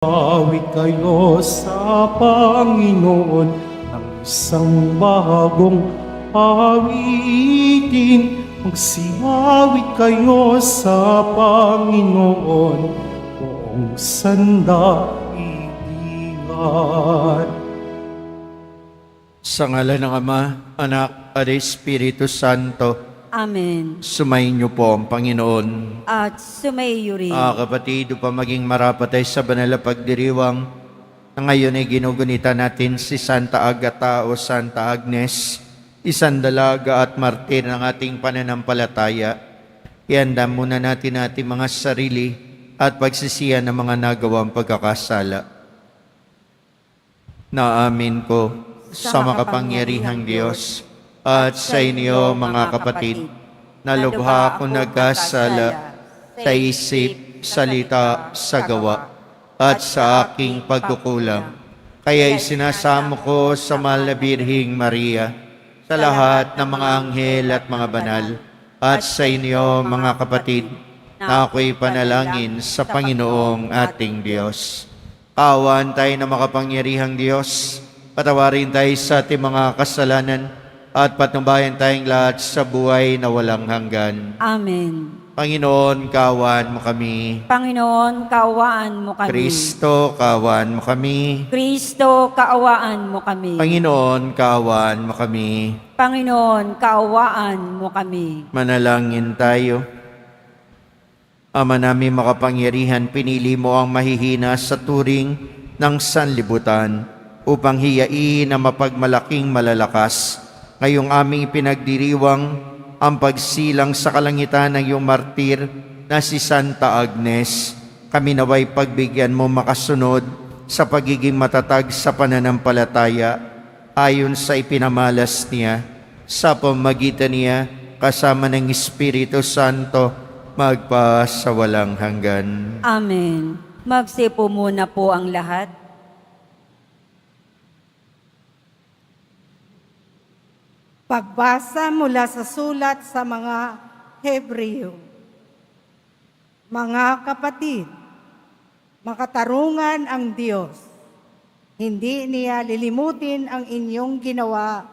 Awit kayo sa Panginoon ng isang bagong awitin. Magsiawit kayo sa Panginoon, buong sandaigdigan. Sa ngalan ng Ama, Anak, at Espiritu Santo. Amen. Sumayin niyo po ang Panginoon. At sumaiyo rin. Kapatid, upang maging marapat ay sa banal na pagdiriwang na ngayon ay ginugunita natin si Santa Agata o Santa Agnes, isang dalaga at martir ng ating pananampalataya. Ihanda muna natin ating mga sarili at pagsisiyan ng mga nagawang pagkakasala. Naamin ko sa makapangyarihang Diyos at sa inyo mga kapatid, na lubha akong nagkasala sa isip, salita, sa gawa, at sa aking pagkukulang. Kaya isinasamo ko sa mahal na Birheng Maria, sa lahat ng mga anghel at mga banal, at sa inyo mga kapatid, na ako'y panalangin sa Panginoong ating Diyos. Awan tayo na makapangyarihang Diyos, patawarin tayo sa ating mga kasalanan, at patnubayan tayong lahat sa buhay na walang hanggan. Amen. Panginoon, kawan mo kami. Panginoon, kaawaan mo kami. Kristo, kawan mo kami. Kristo, kaawaan mo kami. Panginoon, kawan mo kami. Panginoon, kaawaan mo kami. Manalangin tayo. Ama namin makapangyarihan, pinili mo ang mahihina sa turing ng sanlibutan upang hiyain ang mapagmalaking malalakas. Ngayong aming ipinagdiriwang ang pagsilang sa kalangitan ng iyong martir na si Santa Agnes. Kami naway pagbigyan mo makasunod sa pagiging matatag sa pananampalataya ayon sa ipinamalas niya. Sa pamamagitan niya, kasama ng Espiritu Santo, magpa sa walang hanggan. Amen. Magsipo muna po ang lahat. Pagbasa mula sa sulat sa mga Hebreo. Mga kapatid, makatarungan ang Diyos. Hindi niya lilimutin ang inyong ginawa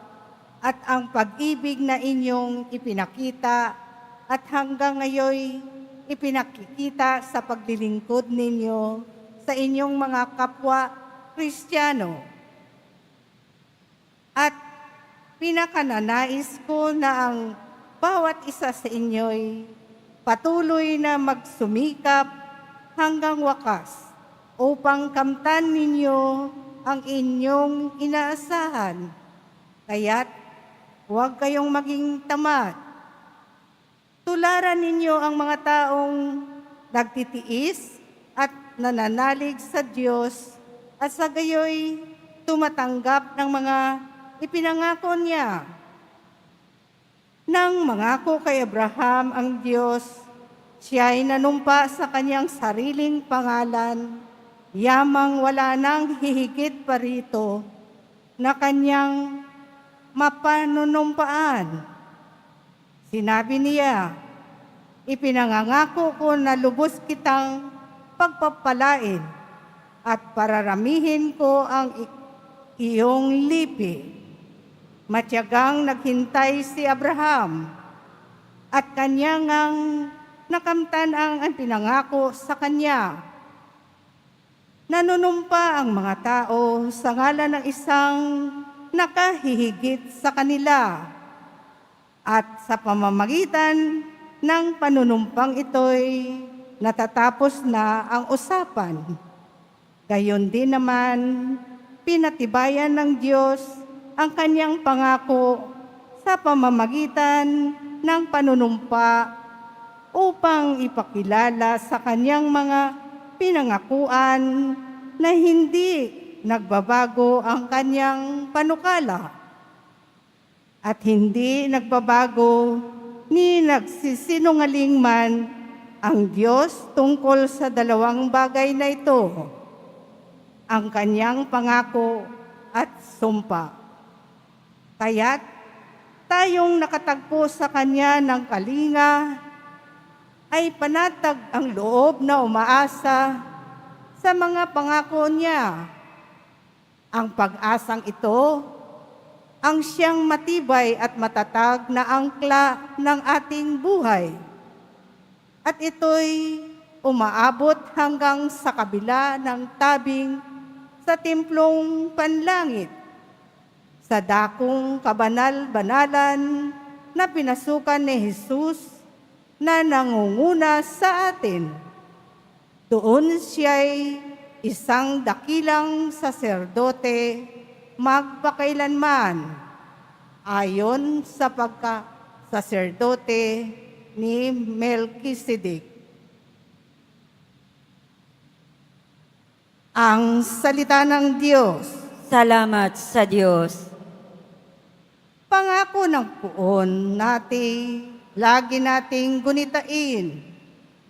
at ang pag-ibig na inyong ipinakita at hanggang ngayon ipinakikita sa paglilingkod ninyo sa inyong mga kapwa Kristiyano. At pinakananais ko na ang bawat isa sa inyo'y patuloy na magsumikap hanggang wakas upang kamtan ninyo ang inyong inaasahan. Kaya't huwag kayong maging tamad. Tularan ninyo ang mga taong nagtitiis at nananalig sa Diyos at sa gayoy tumatanggap ng mga ipinangako niya. Nang mangako kay Abraham ang Diyos, siya ay nanumpa sa kanyang sariling pangalan, yamang wala nang hihigit pa rito na kanyang mapanunumpaan. Sinabi niya, ipinangangako ko na lubos kitang pagpapalain at pararamihin ko ang iyong lipi. Matyagang naghintay si Abraham at kanya ngang nakamtan ang pinangako sa kanya. Nanunumpa ang mga tao sa ngalan ng isang nakahihigit sa kanila at sa pamamagitan ng panunumpang ito'y natatapos na ang usapan. Gayon din naman, pinatibayan ng Diyos ang kanyang pangako sa pamamagitan ng panunumpa upang ipakilala sa kanyang mga pinangakuan na hindi nagbabago ang kanyang panukala at hindi nagbabago ni nagsisinungaling man ang Diyos tungkol sa dalawang bagay na ito, ang kanyang pangako at sumpa. Kaya't tayong nakatagpo sa Kanya ng kalinga ay panatag ang loob na umaasa sa mga pangako niya. Ang pag-asang ito ang siyang matibay at matatag na angkla ng ating buhay. At ito'y umaabot hanggang sa kabila ng tabing sa templong panlangit, sa dakong kabanal-banalan na pinasukan ni Jesus na nangunguna sa atin. Doon siya'y isang dakilang saserdote magpakailanman, ayon sa pagka-saserdote ni Melchizedek. Ang salita ng Diyos. Salamat sa Diyos. Pangako ng puon natin, lagi nating gunitain.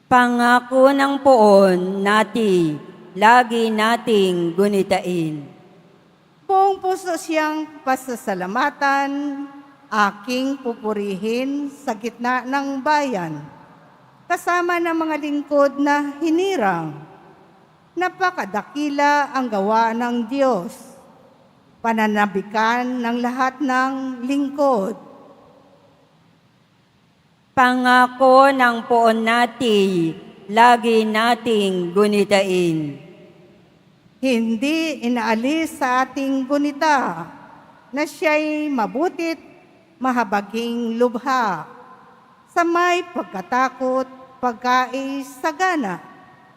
Pangako ng poon natin, lagi nating gunitain. Buong puso siyang pasasalamatan, aking pupurihin sa gitna ng bayan, kasama ng mga lingkod na hinirang. Napakadakila ang gawa ng Diyos, pananabikan ng lahat ng lingkod. Pangako ng poon natin, lagi nating gunitain. Hindi inaalis sa ating gunita na siya'y mabutit, mahabaging lubha, sa may pagkatakot, pagkaisagana.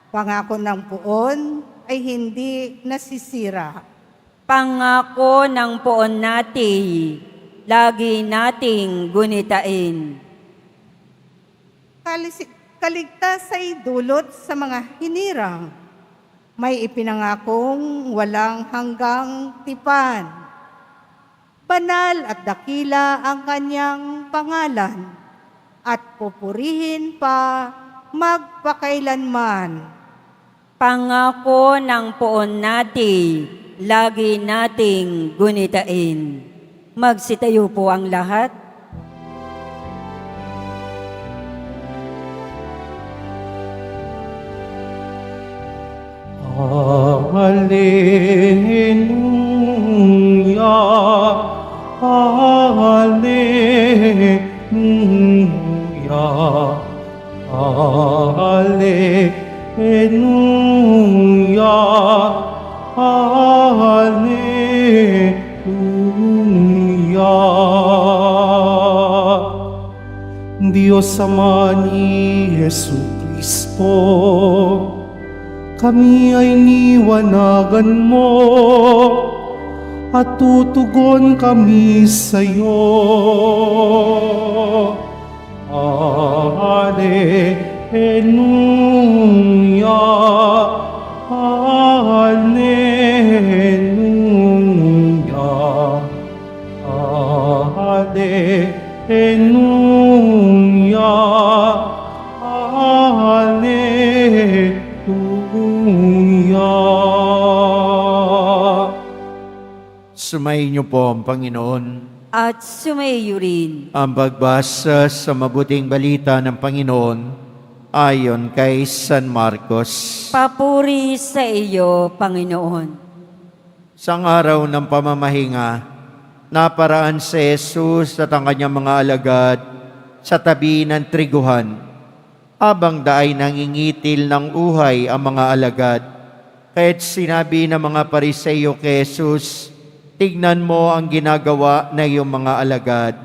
Pangako ng puon ay hindi nasisira. Pangako ng poon natin, lagi nating gunitain. Kaligtas ay dulot sa mga hinirang. May ipinangakong walang hanggang tipan. Banal at dakila ang kanyang pangalan, at pupurihin pa magpakailanman. Pangako ng poon natin, lagi nating gunitain. Magsitayo po ang lahat. Hallelujah, Hallelujah, Hallelujah. Diyos Ama ni Jesucristo, kami ay niwanagan mo at tutugon kami sa iyo. Hallelujah, Hallelujah, Hallelujah. Sumayin niyo po ang Panginoon. At sumayo rin. Ang pagbasa sa mabuting balita ng Panginoon ayon kay San Marcos. Papuri sa iyo, Panginoon. Sang araw ng pamamahinga, naparaan si Jesus at ang kanyang mga alagad sa tabi ng triguhan. Habang daay nangingitil ng uhay ang mga alagad, kaya't sinabi ng mga Pariseo kay Jesus, "Tignan mo ang ginagawa ng iyong mga alagad.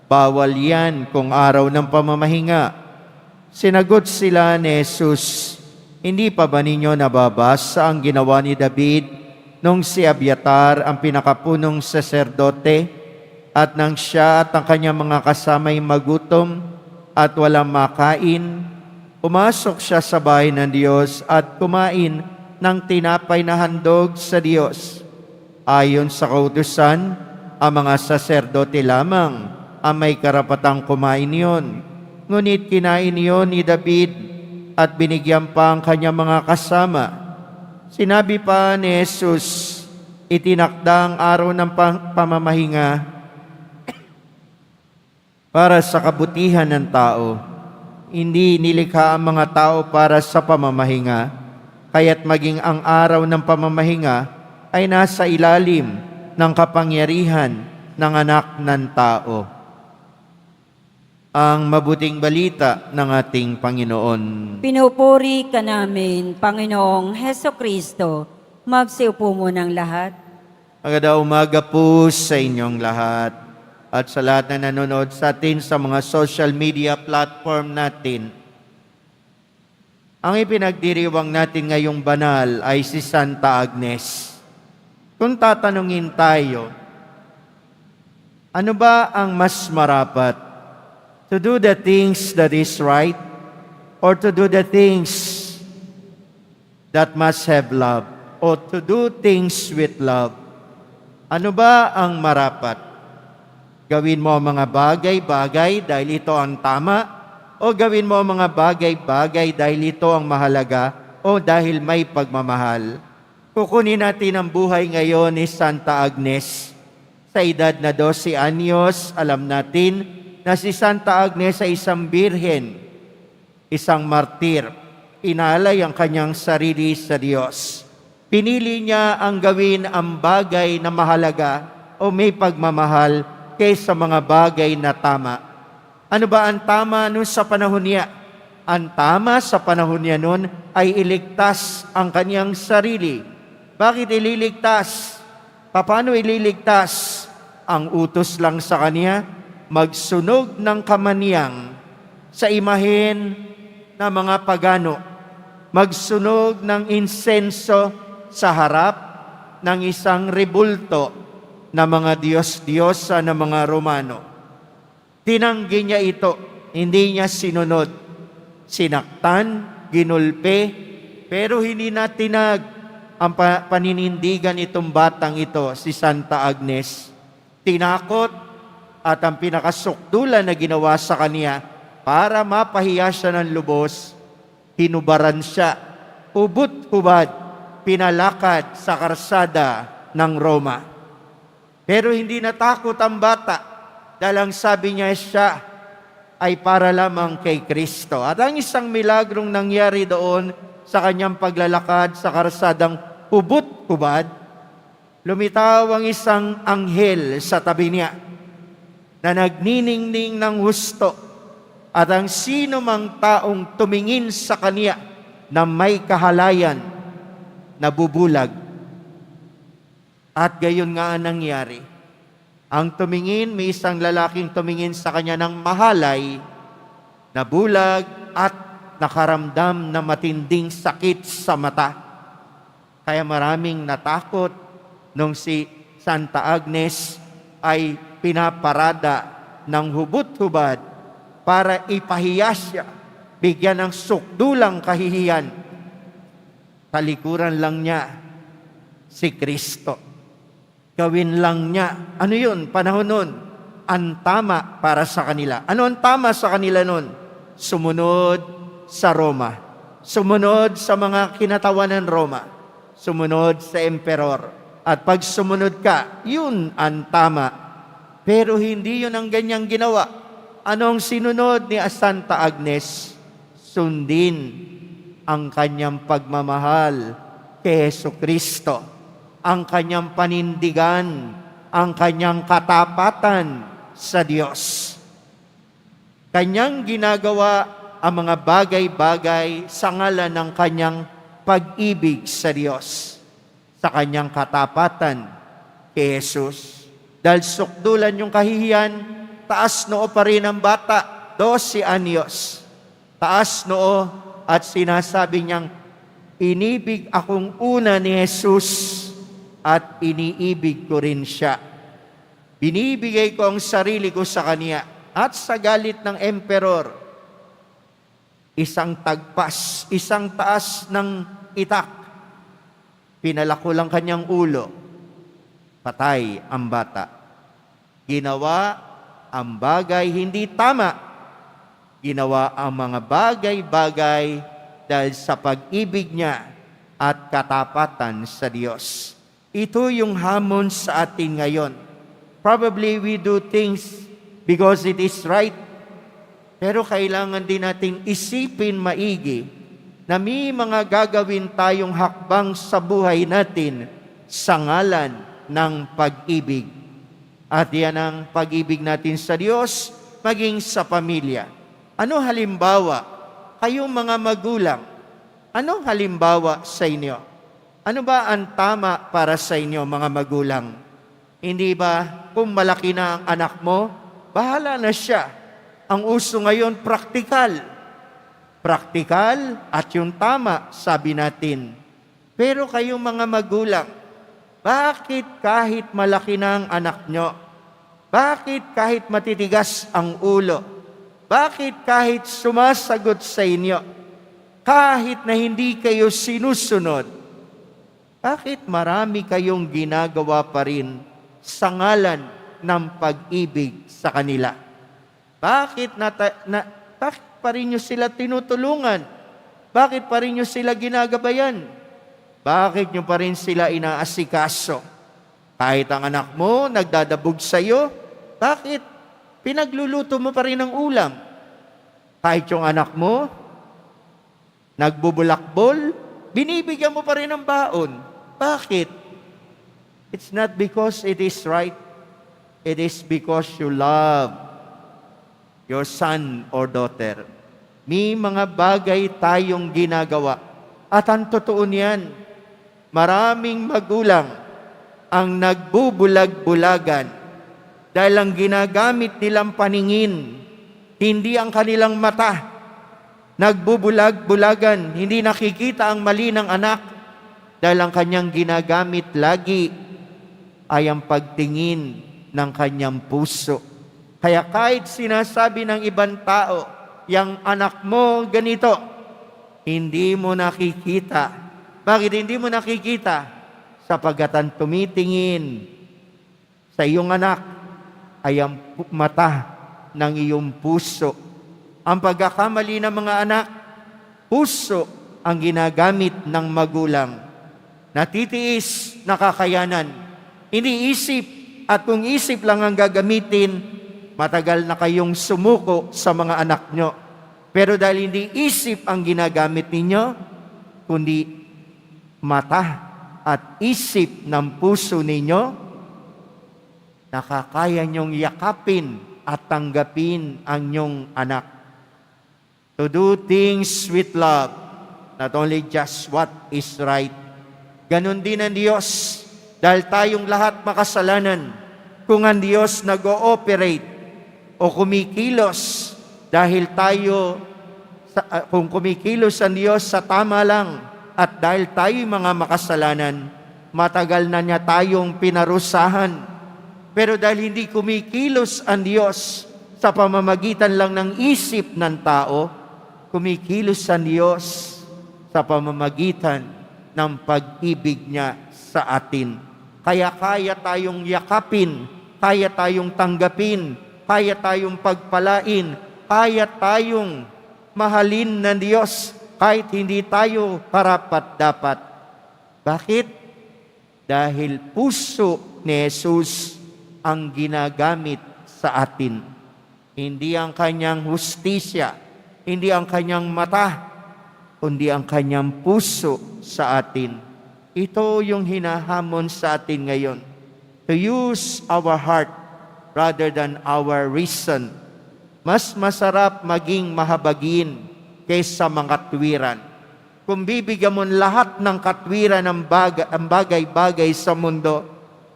Bawal yan kung araw ng pamamahinga." Sinagot sila ni Jesus, "Hindi pa ba ninyo nababasa ang ginawa ni David nung si Abiatar ang pinakapunong saserdote at nang siya at ang kanyang mga kasamay magutom at walang makain, pumasok siya sa bahay ng Diyos at kumain ng tinapay na handog sa Diyos. Ayon sa kautusan, ang mga saserdote lamang ang may karapatang kumain yon. Ngunit kinain yon ni David at binigyan pa ang kanyang mga kasama." Sinabi pa ni Jesus, "Itinakda ang araw ng pamamahinga para sa kabutihan ng tao. Hindi nilikha ang mga tao para sa pamamahinga. kaya't maging ang araw ng pamamahinga ay nasa ilalim ng kapangyarihan ng anak ng tao. Ang mabuting balita ng ating Panginoon. Pinupuri ka namin, Panginoong Heso Kristo. Magsiupo mo ng lahat. Magandang umaga po sa inyong lahat at sa lahat na nanonood sa atin sa mga social media platform natin. Ang ipinagdiriwang natin ngayong banal ay si Santa Agnes. Kung tatanungin tayo, ano ba ang mas marapat? To do the things that is right or to do the things that must have love or to do things with love? Ano ba ang marapat? Gawin mo ang mga bagay-bagay dahil ito ang tama o gawin mo ang mga bagay-bagay dahil ito ang mahalaga o dahil may pagmamahal? Kukunin natin ang buhay ngayon ni Santa Agnes. Sa edad na 12 anyos, alam natin na si Santa Agnes ay isang birhen, isang martir. Inalay ang kanyang sarili sa Diyos. Pinili niya ang gawin ang bagay na mahalaga o may pagmamahal kaysa mga bagay na tama. Ano ba ang tama nun sa panahon niya? Ang tama sa panahon niya nun ay iligtas ang kanyang sarili. Bakit ililigtas? Paano ililigtas? Ang utos lang sa kanya, magsunog ng kamaniyang sa imahen na mga pagano, magsunog ng insenso sa harap ng isang rebulto na mga Diyos-Diyosa na mga Romano. Tinanggi niya ito, hindi niya sinunod. Sinaktan, ginulpe, pero hindi na tinag ang paninindigan itong batang ito, si Santa Agnes. Tinakot at ang pinakasukdulan na ginawa sa kanya para mapahiya siya ng lubos, hinubaran siya, ubot-hubad, pinalakad sa karsada ng Roma. Pero hindi natakot ang bata dahil ang sabi niya siya ay para lamang kay Kristo. At ang isang milagrong nangyari doon sa kanyang paglalakad sa karsadang ubot-hubad, lumitaw ang isang anghel sa tabi niya na nagniningning ng husto at ang sino mang taong tumingin sa kanya na may kahalayan, nabubulag. At gayon nga ang nangyari. Ang tumingin, may isang lalaking tumingin sa kanya ng mahalay, nabulag at nakaramdam na matinding sakit sa mata. Kaya maraming natakot nung si Santa Agnes ay pinaparada ng hubot-hubad para ipahiya siya, bigyan ng sukdulang kahihiyan. Talikuran lang niya si Kristo. Gawin lang niya. Ano yun? Panahon nun, ang tama para sa kanila. Ano ang tama sa kanila nun? Sumunod sa Roma. Sumunod sa mga kinatawan ng Roma. Sumunod sa emperor. At pag sumunod ka, yun ang tama. Pero hindi yun ang ganyang ginawa. Anong sinunod ni Santa Agnes? Sundin ang kanyang pagmamahal kay Heso Kristo, ang kanyang panindigan, ang kanyang katapatan sa Diyos. Kanyang ginagawa ang mga bagay-bagay sa ngalan ng kanyang pag-ibig sa Diyos, sa kanyang katapatan kay Jesus. Dahil sukdulan yung kahihiyan, taas noo pa rin ang bata, 12 anyos. Taas noo at sinasabi niyang, inibig akong una ni Jesus at iniibig ko rin siya. Binibigay ko ang sarili ko sa kanya at sa galit ng emperor, isang tagpas, isang taas ng itak, pinalako lang kanyang ulo, patay ang bata. Ginawa ang bagay hindi tama. Ginawa ang mga bagay-bagay dahil sa pag-ibig niya at katapatan sa Diyos. Ito yung hamon sa atin ngayon. Probably we do things because it is right. Pero kailangan din natin isipin maigi na may mga gagawin tayong hakbang sa buhay natin sa ngalan ng pag-ibig. At yan ang pag-ibig natin sa Diyos, maging sa pamilya. Ano halimbawa? Kayong mga magulang, anong halimbawa sa inyo? Ano ba ang tama para sa inyo, mga magulang? Hindi ba kung malaki na ang anak mo, bahala na siya. Ang uso ngayon, praktikal. Praktikal at yung tama, sabi natin. Pero kayong mga magulang, bakit kahit malaki na ang anak nyo? Bakit kahit matitigas ang ulo? Bakit kahit sumasagot sa inyo? Kahit na hindi kayo sinusunod? Bakit marami kayong ginagawa pa rin sa ngalan ng pag-ibig sa kanila? Bakit pa rin nyo sila tinutulungan? Bakit pa rin nyo sila ginagabayan? Bakit nyo pa rin sila inaasikaso? Kahit ang anak mo nagdadabog sa iyo, bakit pinagluluto mo pa rin ang ulam? Kahit yung anak mo nagbubulakbol, binibigyan mo pa rin ng baon. Bakit? It's not because it is right. It is because you love your son or daughter. May mga bagay tayong ginagawa. At ang totoo niyan, maraming magulang ang nagbubulag-bulagan dahil ang ginagamit nilang paningin, hindi ang kanilang mata. Nagbubulag-bulagan, hindi nakikita ang mali ng anak dahil ang kanyang ginagamit lagi ay ang pagtingin ng kanyang puso. Kaya kahit sinasabi ng ibang tao, yang anak mo ganito, hindi mo nakikita. Bakit hindi mo nakikita? Sapagkat ang tumitingin sa iyong anak ay ang mata ng iyong puso. Ang pagkakamali ng mga anak, puso ang ginagamit ng magulang. Natitiis, nakakayanan. Hindi isip, at kung isip lang ang gagamitin, matagal na kayong sumuko sa mga anak nyo. Pero dahil hindi isip ang ginagamit ninyo, kundi mata at isip ng puso ninyo, nakakaya niyong yakapin at tanggapin ang inyong anak. To do things with love, not only just what is right. Ganon din ang Diyos, dahil tayong lahat makasalanan. Kung ang Diyos nag-ooperate o kumikilos, dahil tayo, kung kumikilos ang Diyos sa tama lang, at dahil tayo mga makasalanan, matagal na niya tayong pinarusahan. Pero dahil hindi kumikilos ang Diyos sa pamamagitan lang ng isip ng tao, kumikilos ang Diyos sa pamamagitan ng pag-ibig niya sa atin. Kaya kaya tayong yakapin, kaya tayong tanggapin, kaya tayong pagpalain, kaya tayong mahalin ng Diyos kahit hindi tayo karapat-dapat. Bakit? Dahil puso ni Jesus ang ginagamit sa atin. Hindi ang kanyang hustisya, hindi ang kanyang mata, kundi ang kanyang puso sa atin. Ito yung hinahamon sa atin ngayon. To use our heart rather than our reason. Mas masarap maging mahabagin kaysa mga katwiran. Kung bibigyan mo lahat ng katwiran ng bagay-bagay sa mundo,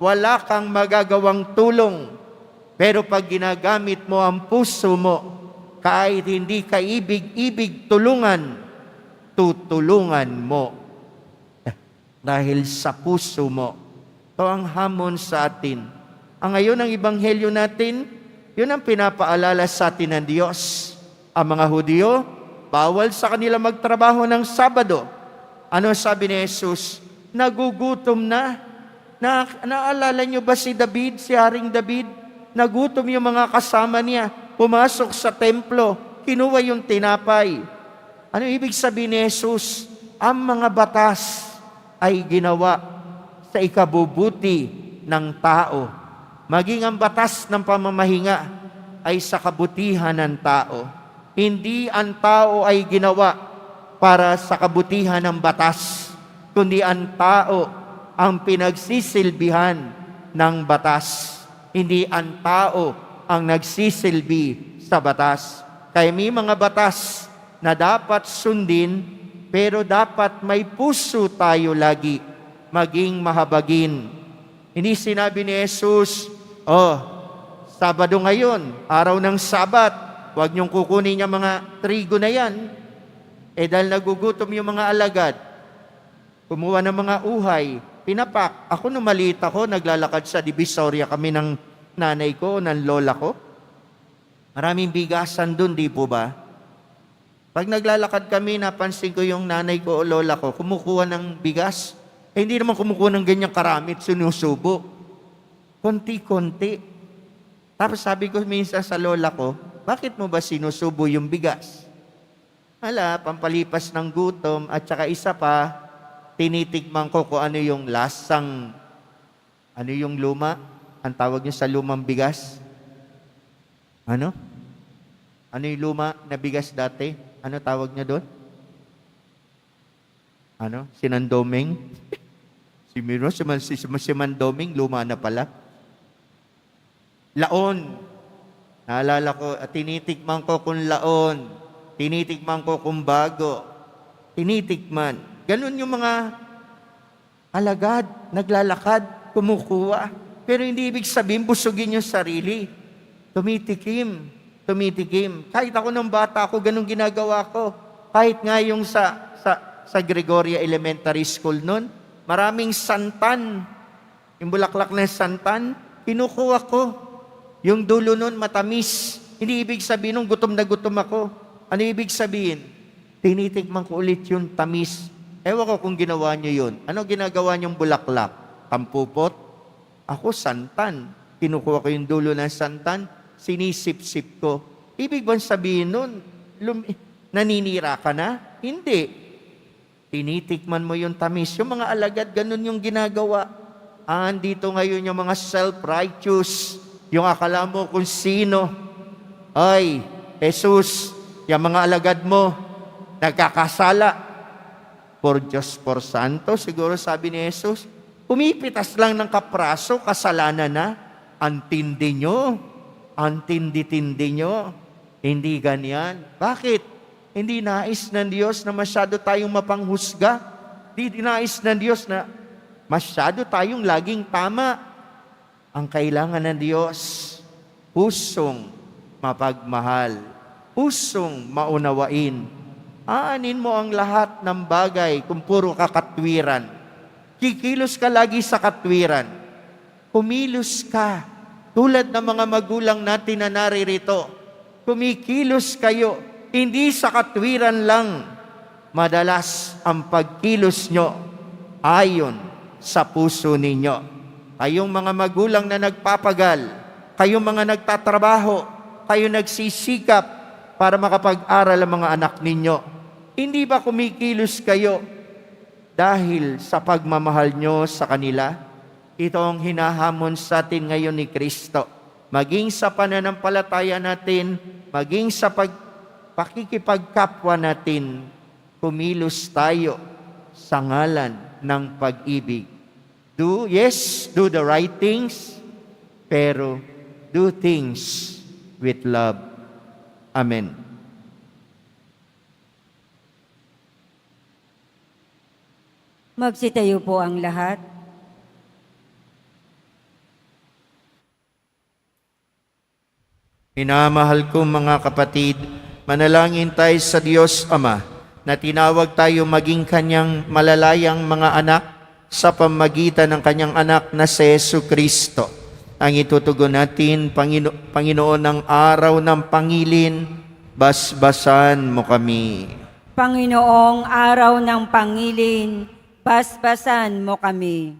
wala kang magagawang tulong. Pero pag ginagamit mo ang puso mo, kahit hindi ka ibig tulungan, tutulungan mo. Dahil sa puso mo. Ito ang hamon sa atin. Ang ngayon ng Ebanghelyo natin, yun ang pinapaalala sa atin ng Diyos. Ang mga Hudyo, bawal sa kanila magtrabaho ng Sabado. Ano sabi ni Jesus? Nagugutom na. Naalala niyo ba si David, si Haring David? Nagutom yung mga kasama niya. Pumasok sa templo, kinuha yung tinapay. Ano ibig sabihin ni Jesus? Ang mga batas ay ginawa sa ikabubuti ng tao. Maging ang batas ng pamamahinga ay sa kabutihan ng tao. Hindi ang tao ay ginawa para sa kabutihan ng batas, kundi ang tao ang pinagsisilbihan ng batas. Hindi ang tao ang nagsisilbi sa batas. Kaya may mga batas na dapat sundin, pero dapat may puso tayo lagi, maging mahabagin. Hindi sinabi ni Jesus, Sabado ngayon, araw ng Sabat, huwag niyong kukunin yung mga trigo na yan. Dahil nagugutom yung mga alagad, kumuha ng mga uhay, pinapak. Ako nung maliit ako, naglalakad sa Divisoria kami ng nanay ko, ng lola ko. Maraming bigasan dun, di po ba? Pag naglalakad kami, napansin ko yung nanay ko o lola ko, kumukuha ng bigas. Hindi naman kumukuha ng ganyang karamit, sinusubo. Konti-konti. Tapos sabi ko minsan sa lola ko, bakit mo ba sinusubo yung bigas? Pampalipas ng gutom, at saka isa pa, tinitikman ko kung ano yung lasang, ano yung luma, ang tawag niyo sa lumang bigas. Ano? Ano yung luma na bigas dati? Ano tawag niya doon? Ano? Sinandoming? Si Mandoming, luma na pala. Laon. Naalala ko, tinitikman ko kung laon. Tinitikman ko kung bago. Tinitikman. Ganun yung mga alagad, naglalakad, kumukuha. Pero hindi ibig sabihin busugin yung sarili. Tumitikim. Kahit ako nung bata ako, ganun ginagawa ko. Kahit nga yung sa Gregoria Elementary School nun, maraming santan. Yung bulaklak ng santan, kinukuha ko. Yung dulo nun, matamis. Hindi ibig sabihin nung gutom na gutom ako. Ano ibig sabihin? Tinitikman ko ulit yung tamis. Ewan ko kung ginawa nyo yun. Ano ginagawa nyong bulaklak? Pampupot? Ako, santan. Kinukuha ko yung dulo ng santan, sinisip-sip ko. Ibig bang sabihin nun, naninira ka na? Hindi. Tinitikman mo yung tamis. Yung mga alagad, ganun yung ginagawa. Andito ngayon yung mga self-righteous. Yung akala mo kung sino. Ay, Jesus, yung mga alagad mo, nagkakasala. Por Diyos, por Santo, siguro sabi ni Jesus, pumipitas lang ng kapraso, kasalanan na. Antindi nyo. Antindi-tindi nyo. Hindi ganyan. Bakit? Hindi nais ng Diyos na masyado tayong mapanghusga. Hindi nais ng Diyos na masyado tayong laging tama. Ang kailangan ng Diyos, pusong mapagmahal, pusong maunawain. Aanin mo ang lahat ng bagay kung puro kakatwiran. Kikilos ka lagi sa katwiran. Kumilos ka. Tulad ng mga magulang natin na naririto. Kumikilos kayo. Hindi sa katwiran lang. Madalas ang pagkilos nyo ayon sa puso ninyo. Kayong mga magulang na nagpapagal, kayong mga nagtatrabaho, kayo nagsisikap para makapag-aral ang mga anak ninyo. Hindi ba kumikilos kayo dahil sa pagmamahal nyo sa kanila? Ito ang hinahamon sa atin ngayon ni Kristo. Maging sa pananampalataya natin, maging sa pakikipagkapwa natin, kumilos tayo sa ngalan ng pag-ibig. Do the right things, pero do things with love. Amen. Magsitayo po ang lahat. Minamahal kong mga kapatid, manalangin tayo sa Diyos Ama na tinawag tayo maging kanyang malalayang mga anak sa pamagitan ng kanyang anak na si Jesucristo. Ang itutugon natin, Panginoon, ng araw ng pangilin, basbasan mo kami. Panginoong araw ng pangilin, basbasan mo kami.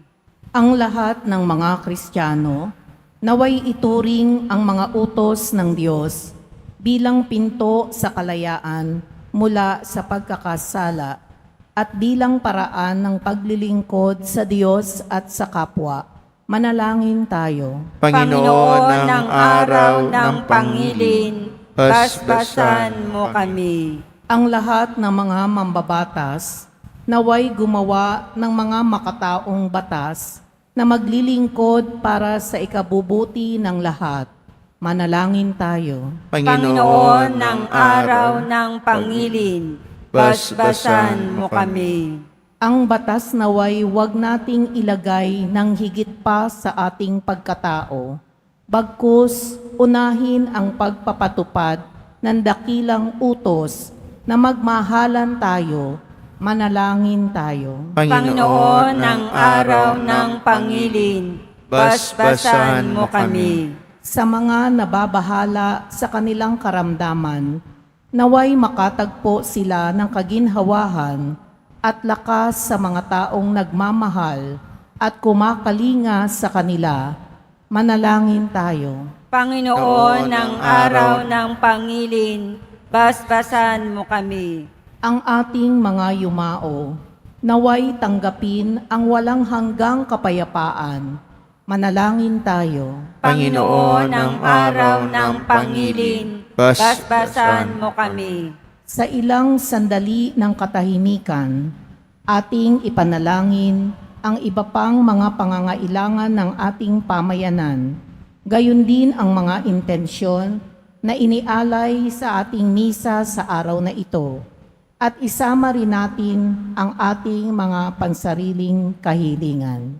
Ang lahat ng mga Kristiyano, naway ituring ang mga utos ng Diyos bilang pinto sa kalayaan mula sa pagkakasala at bilang paraan ng paglilingkod sa Diyos at sa kapwa. Manalangin tayo. Panginoon, ng araw ng pangilin, basbasan mo kami. ang lahat ng mga mambabatas naway gumawa ng mga makataong batas na maglilingkod para sa ikabubuti ng lahat. Manalangin tayo. Panginoon ng araw ng pangilin, basbasan mo kami. Ang batas naway huwag nating ilagay ng higit pa sa ating pagkatao. Bagkus, unahin ang pagpapatupad ng dakilang utos na magmahalan tayo. Manalangin tayo. Panginoon ng araw ng pangilin, basbasan mo kami. Sa mga nababahala sa kanilang karamdaman, naway makatagpo sila ng kaginhawahan at lakas sa mga taong nagmamahal at kumakalinga sa kanila. Manalangin tayo. Panginoon ng araw ng pangilin, basbasan mo kami. Ang ating mga yumao, naway tanggapin ang walang hanggang kapayapaan. Manalangin tayo. Panginoon ng araw ng pangilin, basbasan mo kami. Sa ilang sandali ng katahimikan, ating ipanalangin ang iba pang mga pangangailangan ng ating pamayanan. Gayon din ang mga intensyon na inialay sa ating misa sa araw na ito. At isama rin natin ang ating mga pansariling kahilingan.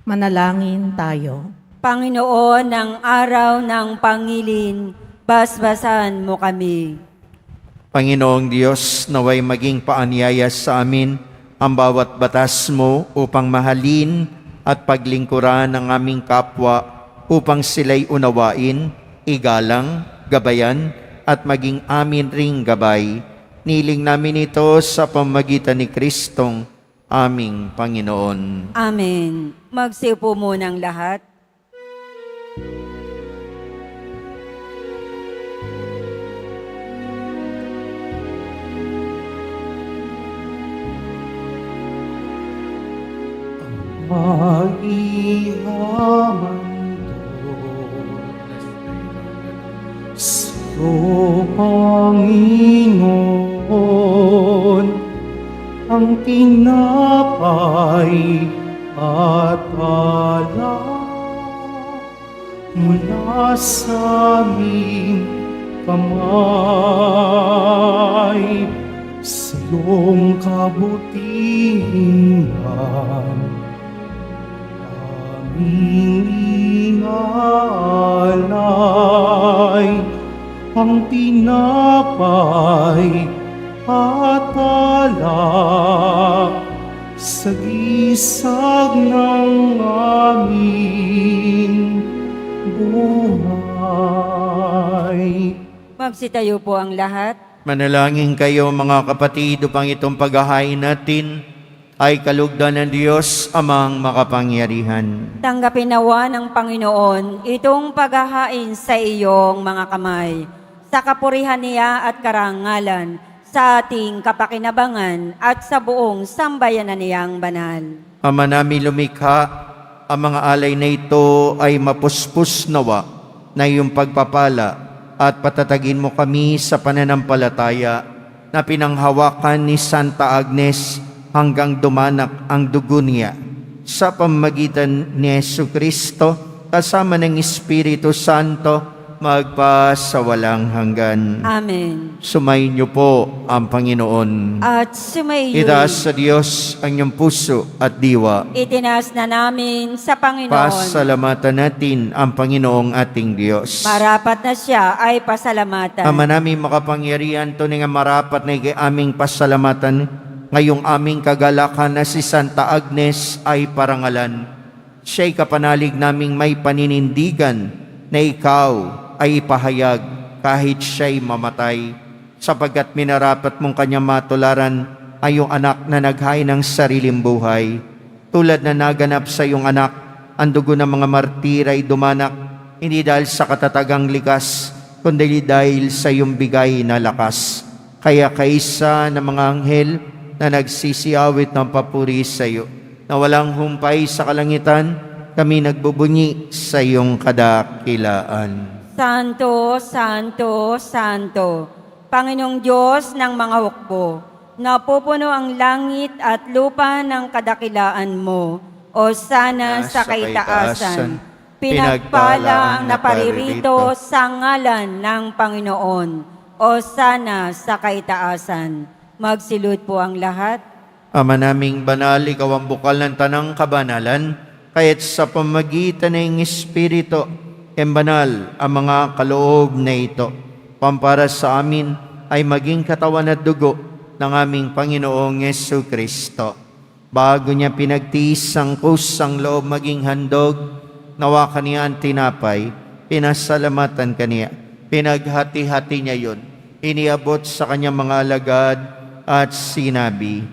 Manalangin tayo. Panginoon ng araw ng pangilin, basbasan mo kami. Panginoong Diyos, naway maging paanyaya sa amin ang bawat batas mo upang mahalin at paglingkuran ang aming kapwa upang sila'y unawain, igalang, gabayan, at maging amin ring gabay. Niling namin ito sa pamagitan ni Kristong aming Panginoon. Amen. Magsiupo munang lahat. Maihaman sa'yo, Panginoon, ang tinapay at alak mula sa aming kamay, sa iyong kabutihan aming inaalay, ang tinapay at alak sa gisag ng aming buhay. Magsitayo po ang lahat. Manalangin kayo mga kapatid upang itong paghahain natin ay kalugdan ng Diyos amang makapangyarihan. Tanggapin nawa ng Panginoon itong paghahain sa iyong mga kamay, sa kapurihan niya at karangalan, sa ating kapakinabangan at sa buong sambayanan niyang banal. Ama namin lumikha, ang mga alay na ito ay mapuspos nawa na iyong pagpapala at patatagin mo kami sa pananampalataya na pinanghawakan ni Santa Agnes hanggang dumanak ang dugo niya. Sa pamamagitan ni Jesucristo, kasama ng Espiritu Santo, magpasawalang hanggan. Amen. Sumayin niyo po ang Panginoon. At sumayo, Itaas sa Diyos ang iyong puso at diwa. itinaas na namin sa Panginoon. Pasalamatan natin ang Panginoong ating Diyos. Marapat na siya ay pasalamatan. Ama namin makapangyarihan, tunay nga marapat na ikay aming pasalamatan. Ngayong aming kagalakan na si Santa Agnes ay parangalan. Siya'y kapanalig naming may paninindigan na ikaw ay ipahayag kahit siya'y mamatay, sapagkat minarapat mong kanyang matularan ay yung anak na naghain ng sariling buhay. Tulad na naganap sa iyong anak, ang dugo ng mga martir ay dumanak, hindi dahil sa katatagang likas, kundi dahil sa iyong bigay na lakas. Kaya kaisa ng mga anghel na nagsisiawit ng papuri sa iyo, na walang humpay sa kalangitan, kami nagbubunyi sa iyong kadakilaan. Santo, Santo, Santo, Panginoong Diyos ng mga hukbo, napupuno ang langit at lupa ng kadakilaan mo, o sana sa kaitaasan. Pinagpala ang naparirito sa ngalan ng Panginoon, o sana sa kaitaasan. Magsilud po ang lahat. Ama naming banal, ikaw ang bukal ng tanang kabanalan, kaya't sa pamagitan ng Espiritu, banal ang mga kaloob na ito, pampara sa amin ay maging katawan at dugo ng aming Panginoong Yesu Kristo. Bago niya pinagtiis ang kusang loob maging handog, nawa kaniya ang tinapay, pinasalamatan kaniya, pinaghati-hati niya yun, iniabot sa kanyang mga alagad at sinabi,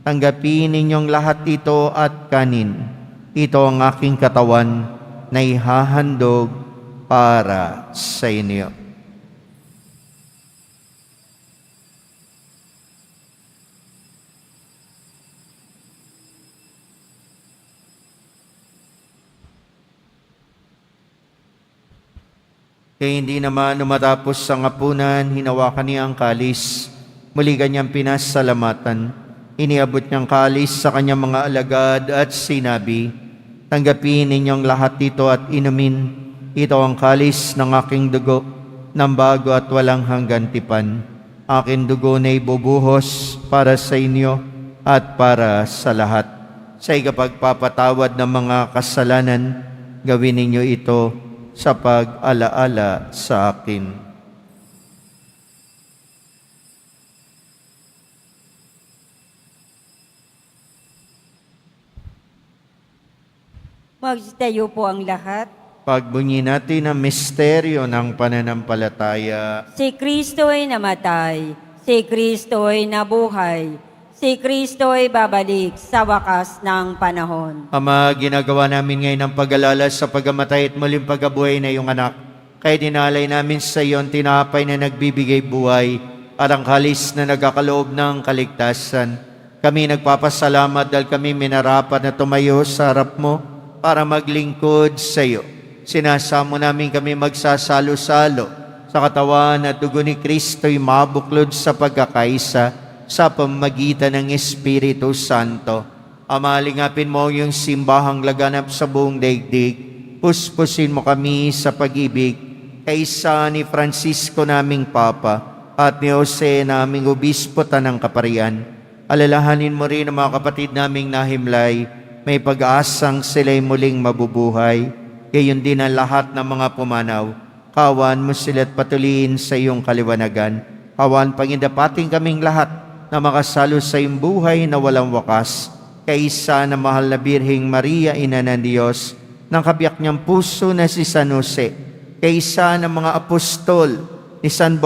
tanggapin ninyong lahat ito at kanin. Ito ang aking katawan na ihahandog para sa inyo. Kaya hindi naman matapos ang hapunan, hinawakan niya ang kalis. Muli kanyang pinasalamatan. Iniabot niyang kalis sa kanyang mga alagad at sinabi, tanggapin ninyong lahat ito at inumin. Ito ang kalis ng aking dugo, ng bago at walang hanggan tipan. Aking dugo na ibubuhos para sa inyo at para sa lahat. Sa ikapagpapatawad ng mga kasalanan, gawin ninyo ito sa pag-alaala sa akin. Magtayo po ang lahat. Pagbunyi natin ang misteryo ng pananampalataya. Si Kristo ay namatay, si Kristo ay nabuhay, si Kristo ay babalik sa wakas ng panahon. Ama, ginagawa namin ngayon ang pag-alala sa pagamatay at muling pagkabuhay na iyong anak. Kaya dinalay namin sa iyo ang tinapay na nagbibigay buhay at ang kalis na nagkakaloob ng kaligtasan. Kami nagpapasalamat dahil kami minarapat na tumayo sa harap mo para maglingkod sa iyo. Sinasamo namin kami magsasalo-salo sa katawan at dugo ni Kristo'y mabuklod sa pagkakaisa sa pamagitan ng Espiritu Santo. Ama, lingapin mo yung simbahang laganap sa buong daigdig. Puspusin mo kami sa pag-ibig kaisa ni Francisco naming Papa at ni Jose naming Obispo Tanang Kaparian. Alalahanin mo rin ang mga kapatid naming nahimlay, may pag-aasang sila'y muling mabubuhay. Gayon din ang lahat ng mga pumanaw. Kawan mo sila't patuloyin sa iyong kaliwanagan. Kawan pangindapating kaming lahat na makasalo sa iyong buhay na walang wakas. Kaisa na mahal na Birheng Maria, Ina ng Diyos, ng kabiyak niyang puso na si San Jose. Kaisa ng mga apostol, ni San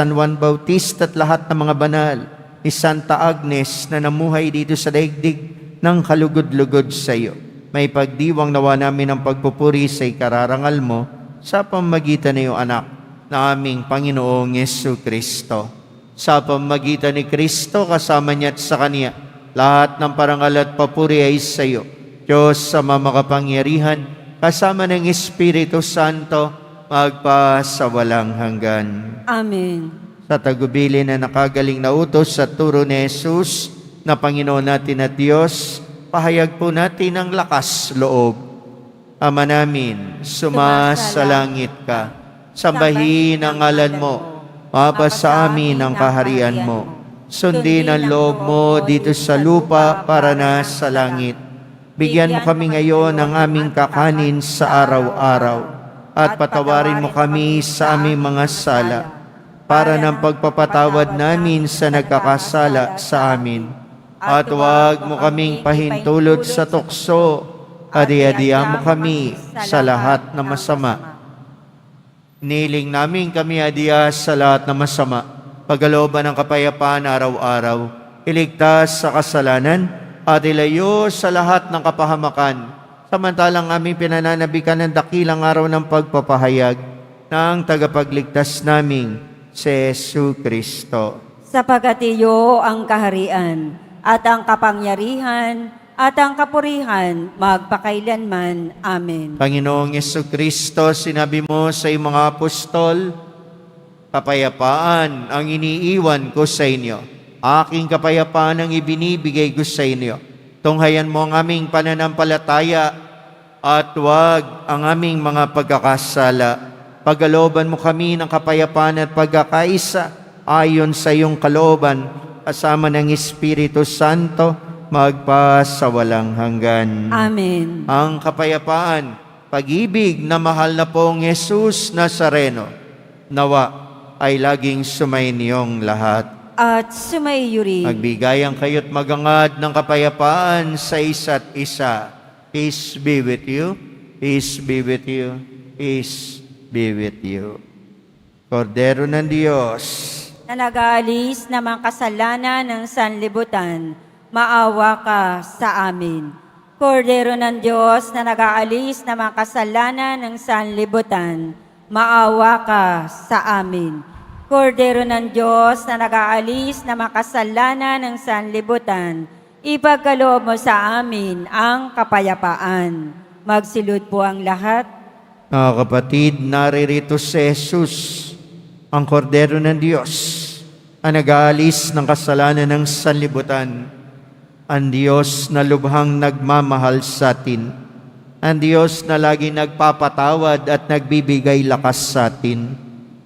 Juan Bautista at lahat ng mga banal, ni Santa Agnes na namuhay dito sa daigdig ng kalugod-lugod sa iyo. May pagdiwang nawa namin ang pagpupuri sa ikararangal mo sa pamagitan ng iyong anak na aming Panginoong Yesu Kristo. Sa pamagitan ni Kristo, kasama niya at sa Kanya, lahat ng parangal at papuri ay sa iyo. Diyos sa makapangyarihan, kasama ng Espiritu Santo, magpasawalang hanggan. Amen. Sa tagubilin na nakagaling na utos sa turo ni Jesus na Panginoon natin at Diyos, pahayag po natin ang lakas loob. Ama namin, sumasalangit ka, sambahin ang ngalan mo, mapasa amin ang kaharian mo. Sundin ang loob mo dito sa lupa para na sa langit. Bigyan mo kami ngayon ng aming kakanin sa araw-araw at patawarin mo kami sa aming mga sala para ng pagpapatawad namin sa nagkakasala sa amin. At huwag mo kaming pahintulot sa tukso, adi-adihan mo kami sa lahat ng masama. Niling namin kami adiya sa lahat ng masama, pagkalooban ng kapayapaan araw-araw, iligtas sa kasalanan, at ilayo sa lahat ng kapahamakan, samantalang aming pinananabikan ng dakilang araw ng pagpapahayag ng tagapagligtas naming si Jesu Kristo. Sapagkat iyo ang kaharian, at ang kapangyarihan, at ang kapurihan magpakailanman. Amen. Panginoong Kristo, sinabi mo sa iyong mga apostol, kapayapaan ang iniiwan ko sa inyo. Aking kapayapaan ang ibinibigay ko sa inyo. Tunghayan mo ang aming pananampalataya at huwag ang aming mga pagkakasala. Pagkalooban mo kami ng kapayapaan at pagkakaisa ayon sa iyong kalooban, kasama ng Espiritu Santo, sa walang hanggan. Amen. Ang kapayapaan, pag-ibig na mahal na pong Jesus Nazareno, nawa ay laging sumayinyong lahat. At sumaiyo rin. Magbigayan kayo't magangad ng kapayapaan sa isa't isa. Peace be with you. Peace be with you. Peace be with you. Kordero ng Diyos, Na nag-aalis ng mga kasalanan ng sanlibutan, maawa ka sa amin. Kordero ng Diyos na nag-aalis ng mga kasalanan ng sanlibutan, maawa ka sa amin. Kordero ng Diyos na nag-aalis ng mga kasalanan ng sanlibutan, ipagkaloob mo sa amin ang kapayapaan. Magsilod po ang lahat. mga kapatid, naririto si Jesus, ang Kordero ng Diyos, ang nag-aalis ng kasalanan ng sanlibutan. Ang Diyos na lubhang nagmamahal sa atin. Ang Diyos na lagi nagpapatawad at nagbibigay lakas sa atin.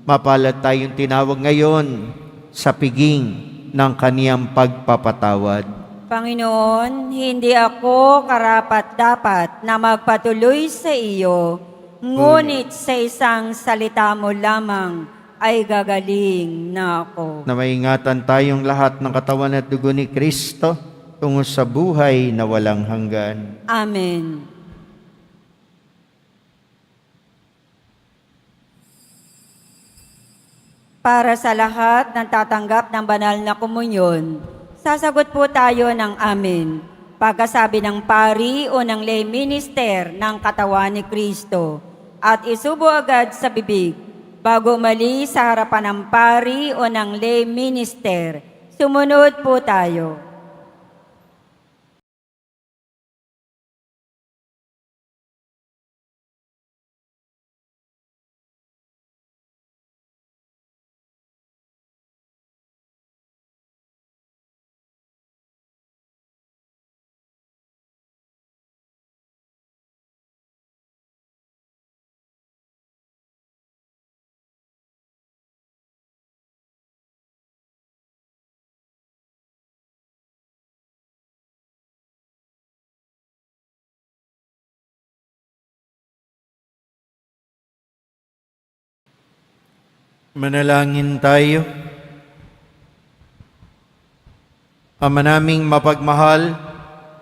Mapalad tayong tinawag ngayon sa piging ng kaniyang pagpapatawad. Panginoon, hindi ako karapat-dapat na magpatuloy sa iyo, ngunit sa isang salita mo lamang ay gagaling na ako. Na maingatan tayong lahat ng katawan at dugo ni Kristo tungo sa buhay na walang hanggan. Amen. Para sa lahat ng tatanggap ng banal na komunyon, sasagot po tayo ng amen. Pagkasabi ng pari o ng lay minister ng katawan ni Kristo at isubo agad sa bibig bago umalis sa harapan ng pari o ng lay minister. Sumunod po tayo. Manalangin tayo. Ama naming mapagmahal,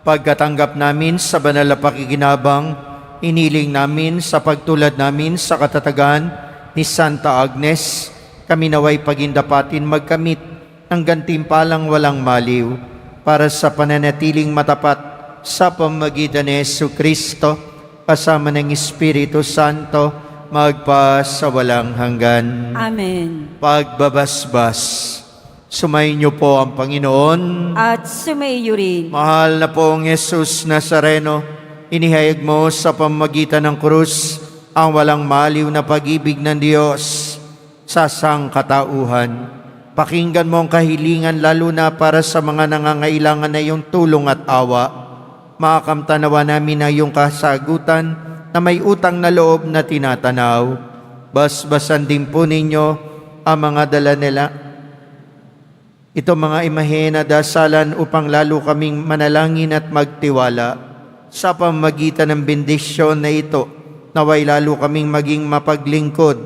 pagkatanggap namin sa banal na pakikinabang, iniling namin sa pagtulad namin sa katatagan ni Santa Agnes, kami naway pagindapatin magkamit ng gantimpalang walang maliw para sa pananatiling matapat sa pamamagitan ni Jesucristo kasama ng Espiritu Santo sa walang hanggan. Amen. Pagbabasbas, sumayin niyo po ang Panginoon. At sumaiyo rin. Mahal na pong Jesus Nazareno, inihayag mo sa pamamagitan ng krus ang walang maliw na pag-ibig ng Diyos sa sangkatauhan. Pakinggan mo ang kahilingan lalo na para sa mga nangangailangan na iyong tulong at awa. Makakamtanawa namin na iyong kasagutan na may utang na loob na tinatanaw. Basbasan din po ninyo ang mga dala nila. Ito mga imahe na dasalan upang lalo kaming manalangin at magtiwala. Sa pamamagitan ng bendisyon na ito, naway lalo kaming maging mapaglingkod,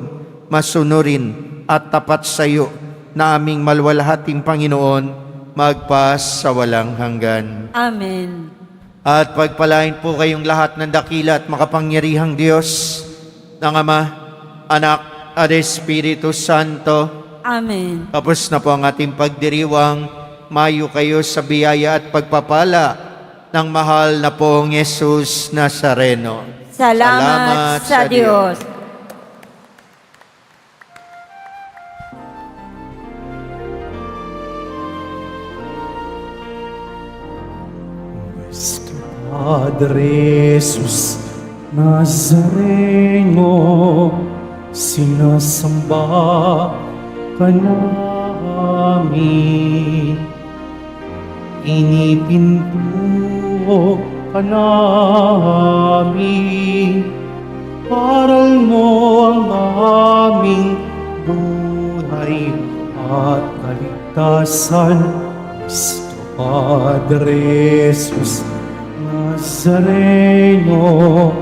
masunurin at tapat sa iyo na aming malwalhating Panginoon, magpas sa walang hanggan. Amen. At pagpalain po kayong lahat ng dakila at makapangyarihang Diyos, ng Ama, Anak, at Espiritu Santo. Amen. Tapos na po ang ating pagdiriwang, mayo kayo sa biyaya at pagpapala ng mahal na pong Jesus Nazareno. Salamat sa Diyos. West Padre Jesus Nazareno, sinasamba ka namin. Inipinto ka namin, aral mo ang aming buhay at kaligtasan. Cristo Padre Jesus Nazareno,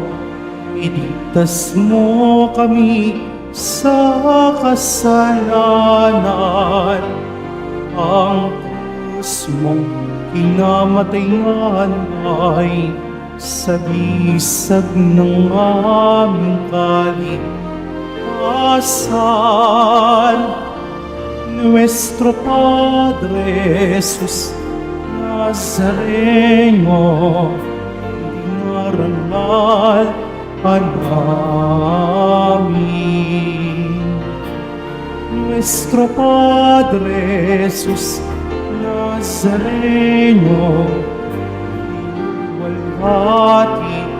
iligtas mo kami sa kasalanan. Ang krus mong kinamatayan ay sagisag ng aming kaligtasan. Nuestro Padre Jesus Nazareno, dinarangal ka namin. Nuestro Padre Jesus Nazareno, walhati ka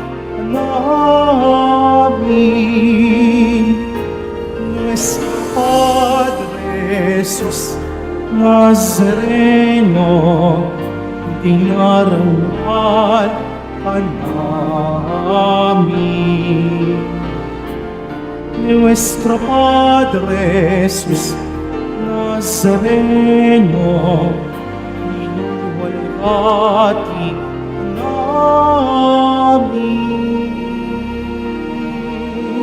namin. Nuestro Padre Jesus Nazareno, dinarangal ka namin. Nuestro Padre Jesus Nazareno, inuwalhati ka namin.